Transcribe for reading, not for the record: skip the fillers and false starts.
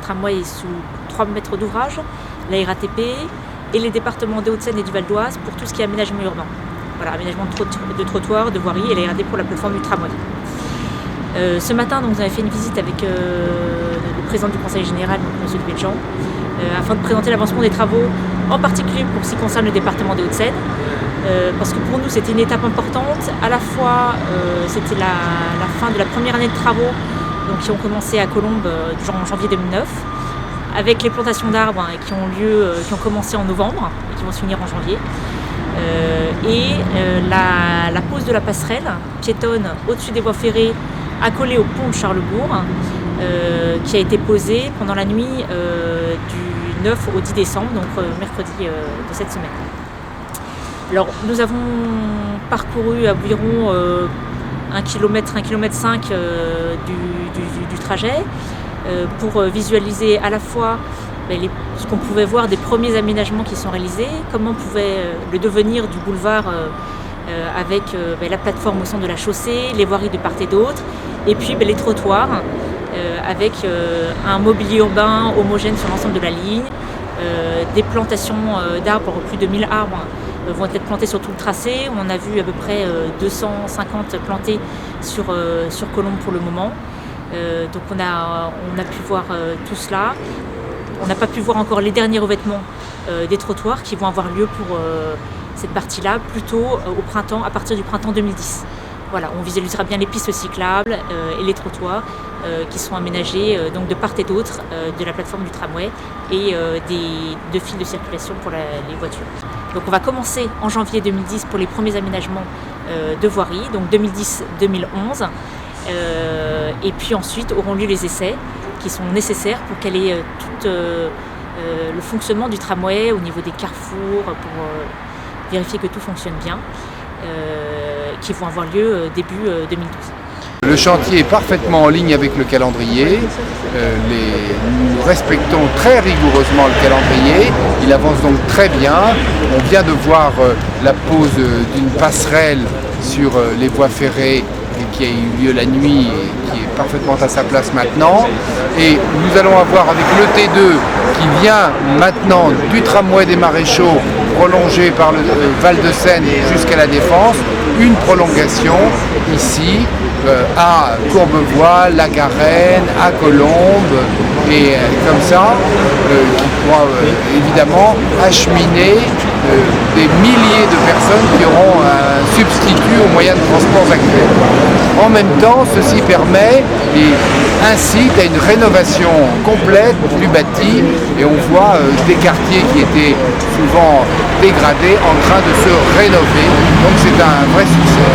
tramway est sous 3 mètres d'ouvrage, la RATP et les départements des Hauts-de-Seine et du Val-d'Oise pour tout ce qui est aménagement urbain. Voilà, aménagement de trottoirs, de voiries et la RATP pour la plateforme du tramway. Ce matin, donc, nous avons fait une visite avec le président du conseil général, donc, M. Péjean, afin de présenter l'avancement des travaux, en particulier pour ce qui concerne le département des Hauts-de-Seine, parce que pour nous c'était une étape importante. À la fois c'était la fin de la première année de travaux donc, qui ont commencé à Colombes en janvier 2009, avec les plantations d'arbres qui ont commencé en novembre et qui vont se finir en janvier. La pose de la passerelle piétonne au-dessus des voies ferrées accolée au pont de Charlesbourg, qui a été posée pendant la nuit du 9 au 10 décembre, donc mercredi de cette semaine. Alors nous avons parcouru environ 1 km, 1,5 km du trajet pour visualiser à la fois ce qu'on pouvait voir des premiers aménagements qui sont réalisés, comment pouvait le devenir du boulevard avec la plateforme au centre de la chaussée, les voiries de part et d'autre, et puis les trottoirs avec un mobilier urbain homogène sur l'ensemble de la ligne, des plantations d'arbres, plus de 1000 arbres vont être plantés sur tout le tracé. On en a vu à peu près 250 plantés sur Colombes pour le moment. Donc on a pu voir tout cela. On n'a pas pu voir encore les derniers revêtements des trottoirs qui vont avoir lieu pour cette partie-là plutôt au printemps, à partir du printemps 2010. Voilà, on visualisera bien les pistes cyclables et les trottoirs qui sont aménagés donc de part et d'autre de la plateforme du tramway et de fils de circulation pour les voitures. Donc on va commencer en janvier 2010 pour les premiers aménagements de voirie, donc 2010-2011. Et puis ensuite auront lieu les essais qui sont nécessaires pour qu'elle ait tout le fonctionnement du tramway au niveau des carrefours pour vérifier que tout fonctionne bien. Qui vont avoir lieu début 2012. Le chantier est parfaitement en ligne avec le calendrier. Nous respectons très rigoureusement le calendrier. Il avance donc très bien. On vient de voir la pose d'une passerelle sur les voies ferrées qui a eu lieu la nuit et qui est parfaitement à sa place maintenant. Et nous allons avoir avec le T2 qui vient maintenant du tramway des Maréchaux prolongé par le Val-de-Seine jusqu'à la Défense, une prolongation ici à Courbevoie, La Garenne, à Colombes et comme ça qui pourra évidemment acheminer des milliers de personnes qui auront un substitut aux moyens de transport actuels. En même temps, ceci permet et incite à une rénovation complète du bâti et on voit des quartiers qui étaient souvent dégradés en train de se rénover. Donc c'est un vrai succès.